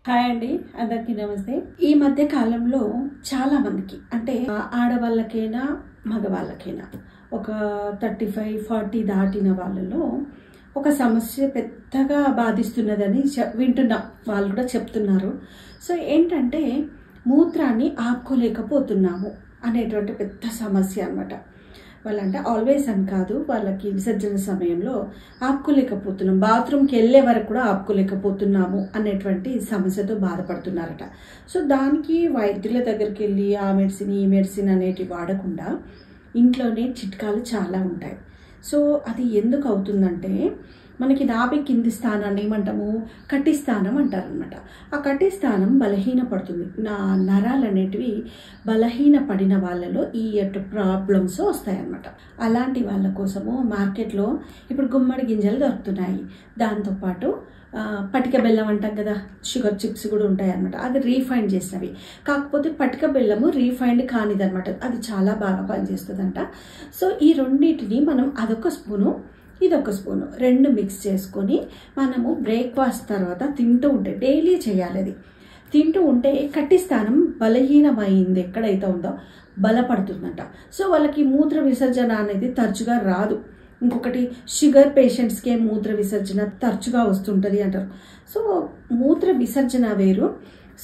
Hi అండి, అందరికీ నమస్తే. ఈ మధ్య కాలంలో చాలా మందికి అంటే ఆడవాళ్ళకైనా మగవాళ్ళకైనా ఒక 35-40 దాటిన వాళ్ళలో ఒక సమస్య పెద్దగా బాధిస్తున్నదని వింటున్నాం. వాళ్ళు కూడా చెప్తున్నారు. సో ఏంటంటే మూత్రాన్ని ఆపుకోలేకపోతున్నాము అనేటువంటి పెద్ద సమస్య అన్నమాట. వాళ్ళంటే ఆల్వేస్ అని కాదు, వాళ్ళకి విసర్జన సమయంలో ఆపుకోలేకపోతున్నాం, బాత్రూమ్కి వెళ్ళే వరకు కూడా ఆపుకోలేకపోతున్నాము అనేటువంటి సమస్యతో బాధపడుతున్నారట. సో దానికి వైద్యుల దగ్గరికి వెళ్ళి ఆ మెడిసిన్ ఈ మెడిసిన్ అనేటివి వాడకుండా ఇంట్లోనే చిట్కాలు చాలా ఉంటాయి. సో అది ఎందుకు అవుతుందంటే మనకి నాభి కింది స్థానాన్ని ఏమంటాము, కటి స్థానం అంటారనమాట. ఆ కటి స్థానం బలహీనపడుతుంది. నరాలు అనేటివి బలహీనపడిన వాళ్ళలో ఈ ప్రాబ్లమ్స్ వస్తాయన్నమాట. అలాంటి వాళ్ళ కోసము మార్కెట్లో ఇప్పుడు గుమ్మడి గింజలు దొరుకుతున్నాయి. దాంతోపాటు పటిక బెల్లం అంటాం కదా, షుగర్ చిప్స్ కూడా ఉంటాయి అన్నమాట. అది రీఫైండ్ చేసినవి. కాకపోతే పటిక బెల్లము రీఫైండ్ కానిదనమాట, అది చాలా బాగా పనిచేస్తుందంట. సో ఈ రెండింటిని మనం అదొక స్పూను ఇదొక స్పూను రెండు మిక్స్ చేసుకొని మనము బ్రేక్ఫాస్ట్ తర్వాత తింటూ ఉంటే, డైలీ చేయాలి. అది తింటూ ఉంటే కట్టి స్థానం బలహీనమైంది ఎక్కడైతే ఉందో బలపడుతుందంట. సో వాళ్ళకి మూత్ర విసర్జన అనేది తరచుగా రాదు. ఇంకొకటి షుగర్ పేషెంట్స్కే మూత్ర విసర్జన తరచుగా వస్తుంటుంది అంటారు. సో మూత్ర విసర్జన వేరు,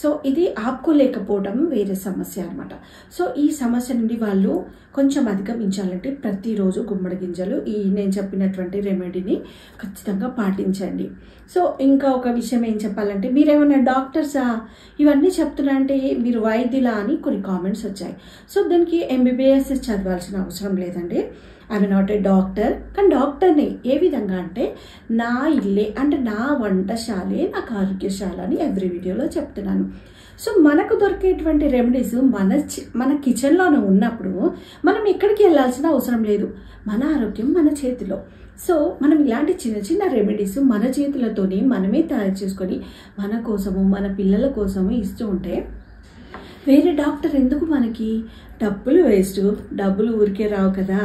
సో ఇది ఆపుకోలేకపోవడం వేరే సమస్య అనమాట. సో ఈ సమస్య నుండి వాళ్ళు కొంచెం అధిగమించాలంటే ప్రతిరోజు గుమ్మడి గింజలు ఈ నేను చెప్పినటువంటి రెమెడీని ఖచ్చితంగా పాటించండి. సో ఇంకా ఒక విషయం ఏం చెప్పాలంటే, మీరేమన్నా డాక్టర్సా ఇవన్నీ చెప్తున్నా అంటే మీరు వైద్యులా అని కొన్ని కామెంట్స్ వచ్చాయి. సో దానికి MBBS చదవాల్సిన అవసరం లేదండి. ఐఎమ్ నాట్ ఏ డాక్టర్, కానీ డాక్టర్ని ఏ విధంగా అంటే నా ఇల్లే అంటే నా వంటశాలే నాకు ఆరోగ్యశాల అని ఎవ్రీ వీడియోలో చెప్తున్నాను. సో మనకు దొరికేటువంటి రెమెడీస్ మన కిచెన్లోనే ఉన్నప్పుడు మనం ఎక్కడికి వెళ్ళాల్సిన అవసరం లేదు. మన ఆరోగ్యం మన చేతిలో. సో మనం ఇలాంటి చిన్న చిన్న రెమెడీస్ మన చేతులతోనే మనమే తయారు చేసుకొని మన కోసము మన పిల్లల కోసము ఇస్తూ ఉంటే వేరే డాక్టర్ ఎందుకు? మనకి డబ్బులు వేస్ట్, డబ్బులు ఊరికే రావు కదా.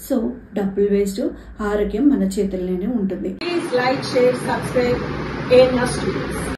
సో డబ్బులు వేస్ట్, ఆరోగ్యం మన చేతుల్లోనే ఉంటుంది. Please like, share, subscribe.